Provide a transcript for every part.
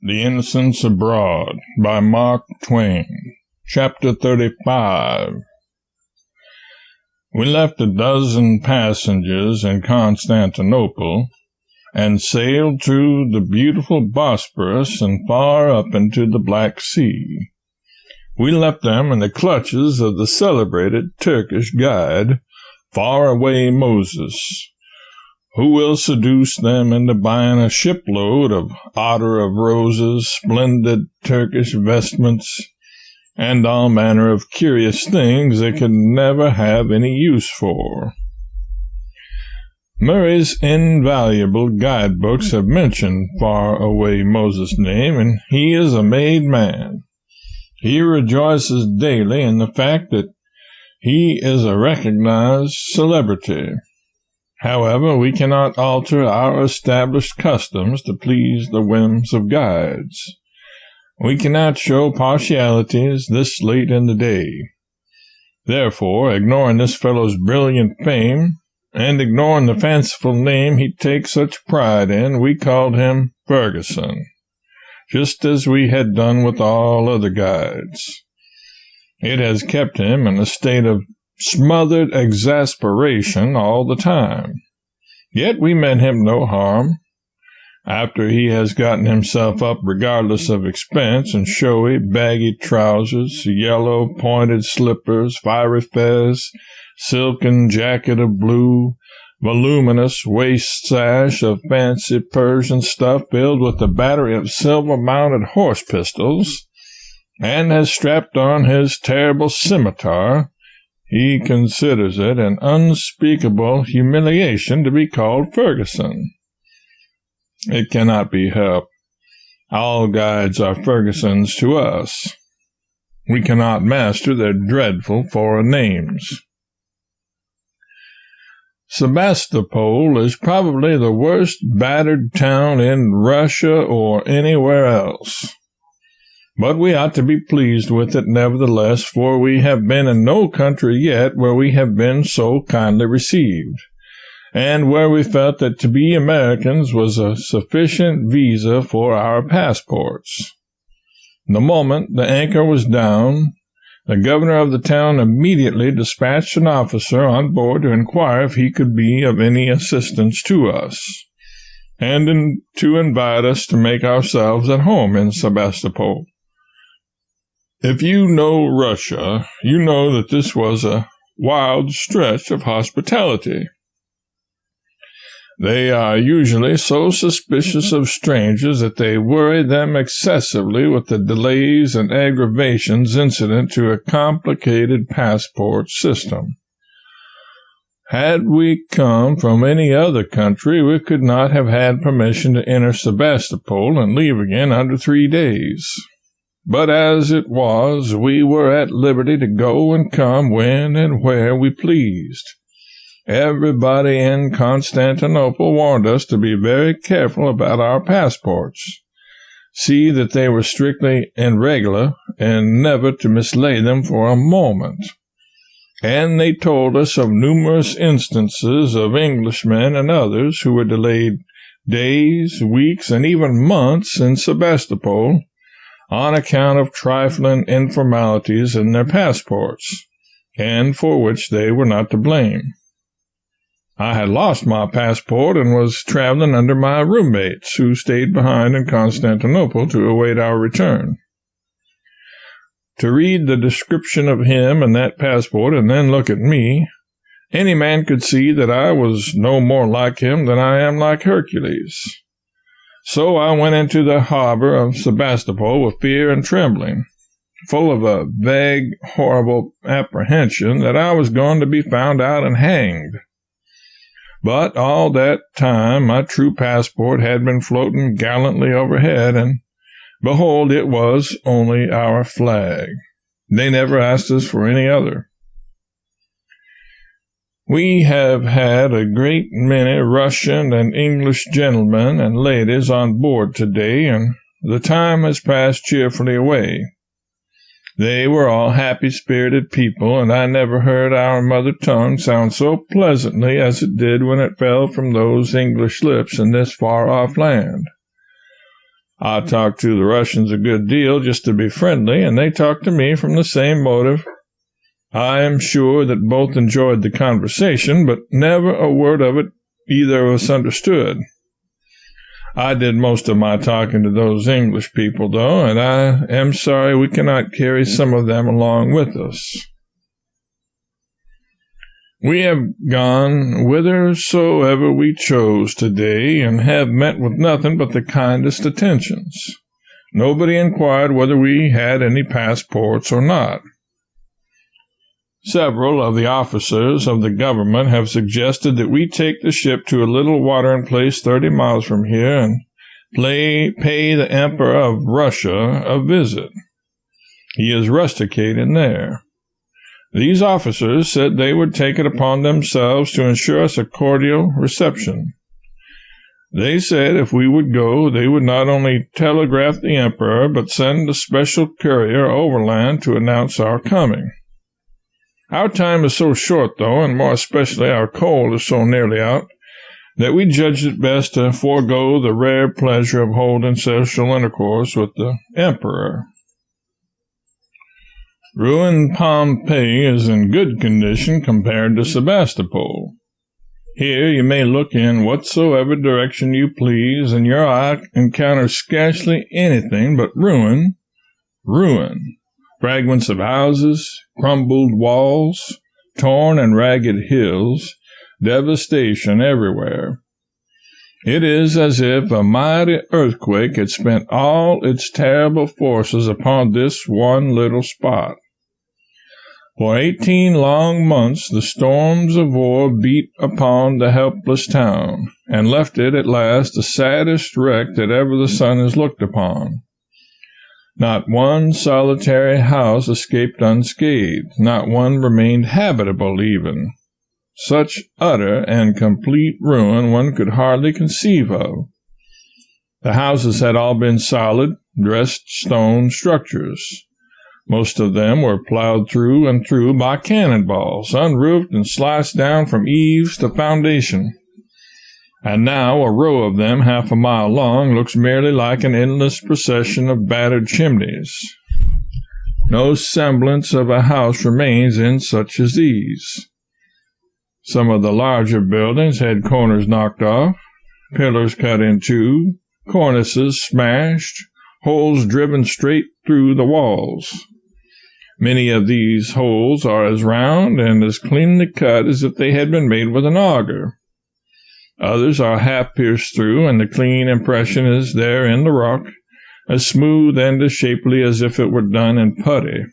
The Innocents Abroad by Mark Twain. Chapter 35. We left 12 passengers in Constantinople and sailed through the beautiful Bosporus and far up into the Black Sea. We left them in the clutches of the celebrated Turkish guide, Faraway Moses, who will seduce them into buying a shipload of ottar of roses, splendid Turkish vestments, and all manner of curious things they could never have any use for. Murray's invaluable guidebooks have mentioned Faraway Moses' name, and he is a made man. He rejoices daily in the fact that he is a recognized celebrity. However, we cannot alter our established customs to please the whims of guides. We cannot show partialities this late in the day. Therefore, ignoring this fellow's brilliant fame, and ignoring the fanciful name he takes such pride in, we called him Ferguson, just as we had done with all other guides. It has kept him in a state of smothered exasperation all the time. Yet we meant him no harm. After he has gotten himself up regardless of expense in showy, baggy trousers, yellow, pointed slippers, fiery fez, silken jacket of blue, voluminous waist sash of fancy Persian stuff filled with a battery of silver-mounted horse pistols, and has strapped on his terrible scimitar, he considers it an unspeakable humiliation to be called Ferguson. It cannot be helped. All guides are Fergusons to us. We cannot master their dreadful foreign names. Sebastopol is probably the worst battered town in Russia or anywhere else. But we ought to be pleased with it nevertheless, for we have been in no country yet where we have been so kindly received, and where we felt that to be Americans was a sufficient visa for our passports. The moment the anchor was down, the governor of the town immediately dispatched an officer on board to inquire if he could be of any assistance to us, and to invite us to make ourselves at home in Sebastopol. If you know Russia, you know that this was a wild stretch of hospitality. They are usually so suspicious of strangers that they worry them excessively with the delays and aggravations incident to a complicated passport system. Had we come from any other country, we could not have had permission to enter Sebastopol and leave again under 3 days. But as it was, we were at liberty to go and come when and where we pleased. Everybody in Constantinople warned us to be very careful about our passports, see that they were strictly irregular, and never to mislay them for a moment. And they told us of numerous instances of Englishmen and others who were delayed days, weeks, and even months in Sebastopol, on account of trifling informalities in their passports, and for which they were not to blame. I had lost my passport and was traveling under my roommates, who stayed behind in Constantinople to await our return. To read the description of him and that passport and then look at me, any man could see that I was no more like him than I am like Hercules. So I went into the harbor of Sebastopol with fear and trembling, full of a vague, horrible apprehension that I was going to be found out and hanged. But all that time my true passport had been floating gallantly overhead, and behold, it was only our flag. They never asked us for any other. We have had a great many Russian and English gentlemen and ladies on board today, and the time has passed cheerfully away. They were all happy-spirited people, and I never heard our mother tongue sound so pleasantly as it did when it fell from those English lips in this far-off land. I talked to the Russians a good deal just to be friendly, and they talked to me from the same motive. I am sure that both enjoyed the conversation, but never a word of it either of us understood. I did most of my talking to those English people, though, and I am sorry we cannot carry some of them along with us. We have gone whithersoever we chose today, and have met with nothing but the kindest attentions. Nobody inquired whether we had any passports or not. Several of the officers of the government have suggested that we take the ship to a little watering place 30 miles from here and pay the Emperor of Russia a visit. He is rusticating there. These officers said they would take it upon themselves to ensure us a cordial reception. They said if we would go, they would not only telegraph the Emperor, but send a special courier overland to announce our coming. Our time is so short, though, and more especially our coal is so nearly out, that we judged it best to forego the rare pleasure of holding social intercourse with the Emperor. Ruined Pompeii is in good condition compared to Sebastopol. Here you may look in whatsoever direction you please, and your eye encounters scarcely anything but ruin. Fragments of houses, crumbled walls, torn and ragged hills, devastation everywhere. It is as if a mighty earthquake had spent all its terrible forces upon this one little spot. For 18 long months the storms of war beat upon the helpless town, and left it at last the saddest wreck that ever the sun has looked upon. Not one solitary house escaped unscathed, not one remained habitable even. Such utter and complete ruin one could hardly conceive of. The houses had all been solid, dressed stone structures. Most of them were plowed through and through by cannonballs, unroofed and sliced down from eaves to foundation. And now a row of them, half a mile long, looks merely like an endless procession of battered chimneys. No semblance of a house remains in such as these. Some of the larger buildings had corners knocked off, pillars cut in two, cornices smashed, holes driven straight through the walls. Many of these holes are as round and as cleanly cut as if they had been made with an auger. Others are half pierced through, and the clean impression is there in the rock, as smooth and as shapely as if it were done in putty.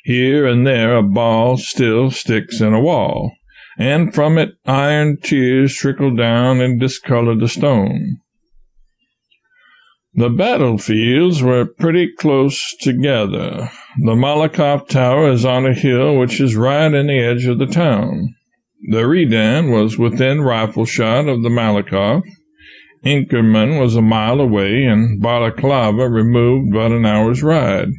Here and there a ball still sticks in a wall, and from it iron tears trickle down and discolor the stone. The battlefields were pretty close together. The Malakoff Tower is on a hill which is right in the edge of the town. The Redan was within rifle shot of the Malakoff. Inkerman was a mile away, and Balaclava removed but an hour's ride.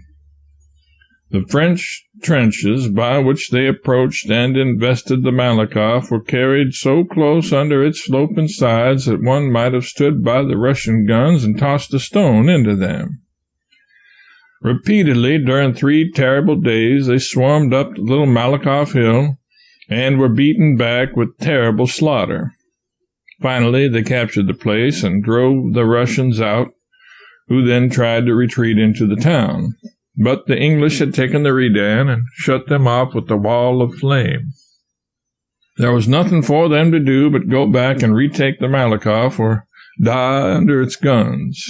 The French trenches by which they approached and invested the Malakoff were carried so close under its sloping sides that one might have stood by the Russian guns and tossed a stone into them. Repeatedly during 3 terrible days they swarmed up the little Malakoff hill and were beaten back with terrible slaughter. Finally they captured the place and drove the Russians out, who then tried to retreat into the town. But the English had taken the Redan and shut them off with a wall of flame. There was nothing for them to do but go back and retake the Malakoff or die under its guns.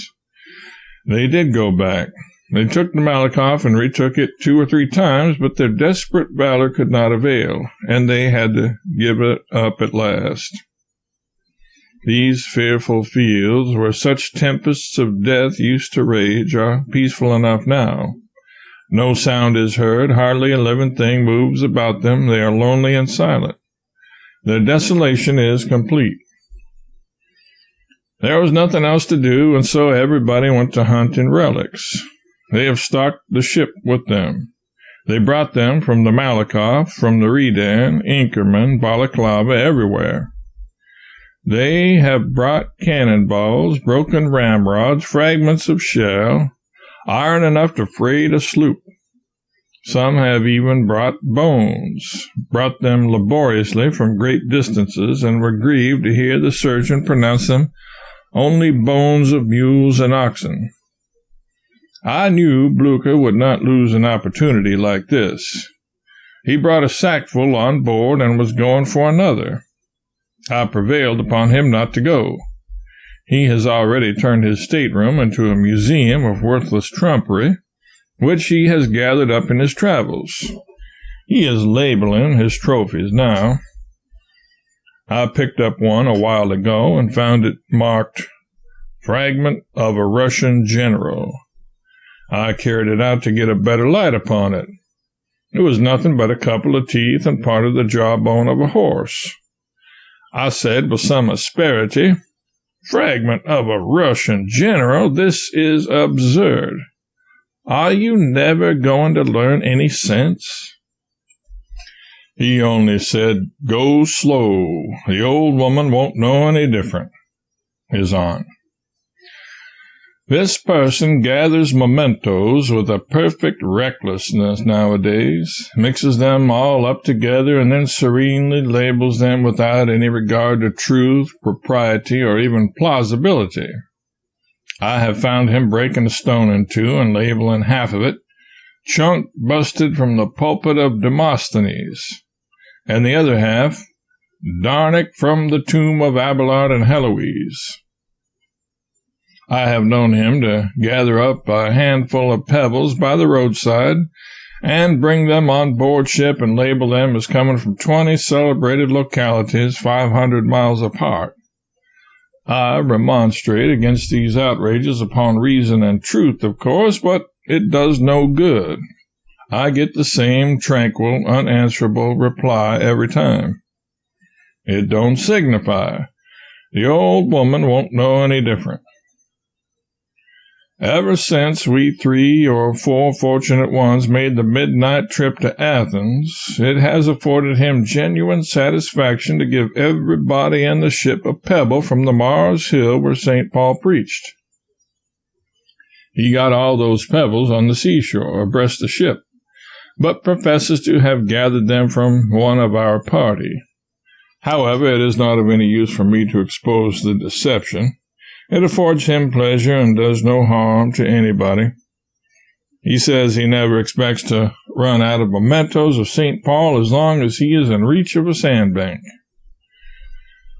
They did go back. They took the Malakoff and retook it 2 or 3 times, but their desperate valor could not avail, and they had to give it up at last. These fearful fields, where such tempests of death used to rage, are peaceful enough now. No sound is heard, hardly a living thing moves about them, they are lonely and silent. Their desolation is complete. There was nothing else to do, and so everybody went to hunt in relics. They have stocked the ship with them. They brought them from the Malakoff, from the Redan, Inkerman, Balaclava, everywhere. They have brought cannonballs, broken ramrods, fragments of shell, iron enough to freight a sloop. Some have even brought bones, brought them laboriously from great distances, and were grieved to hear the surgeon pronounce them only bones of mules and oxen. I knew Blucher would not lose an opportunity like this. He brought a sackful on board and was going for another. I prevailed upon him not to go. He has already turned his stateroom into a museum of worthless trumpery, which he has gathered up in his travels. He is labeling his trophies now. I picked up one a while ago and found it marked, "Fragment of a Russian General." I carried it out to get a better light upon it. It was nothing but a couple of teeth and part of the jawbone of a horse. I said with some asperity, "Fragment of a Russian general? This is absurd. Are you never going to learn any sense?" He only said, "Go slow. The old woman won't know any different." His aunt. This person gathers mementos with a perfect recklessness nowadays, mixes them all up together, and then serenely labels them without any regard to truth, propriety, or even plausibility. I have found him breaking a stone in two and labeling half of it, "Chunk busted from the pulpit of Demosthenes," and the other half, "Darnick from the tomb of Abelard and Heloise." I have known him to gather up a handful of pebbles by the roadside and bring them on board ship and label them as coming from 20 celebrated localities 500 miles apart. I remonstrate against these outrages upon reason and truth, of course, but it does no good. I get the same tranquil, unanswerable reply every time. It don't signify. The old woman won't know any different. Ever since we 3 or 4 fortunate ones made the midnight trip to Athens, it has afforded him genuine satisfaction to give everybody in the ship a pebble from the Mars Hill where St. Paul preached. He got all those pebbles on the seashore abreast the ship, but professes to have gathered them from one of our party. However, it is not of any use for me to expose the deception. It affords him pleasure and does no harm to anybody. He says he never expects to run out of mementos of St. Paul as long as he is in reach of a sandbank.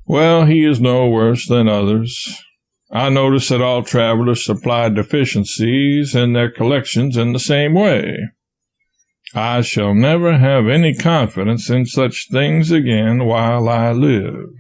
Well, he is no worse than others. I notice that all travelers supply deficiencies in their collections in the same way. I shall never have any confidence in such things again while I live.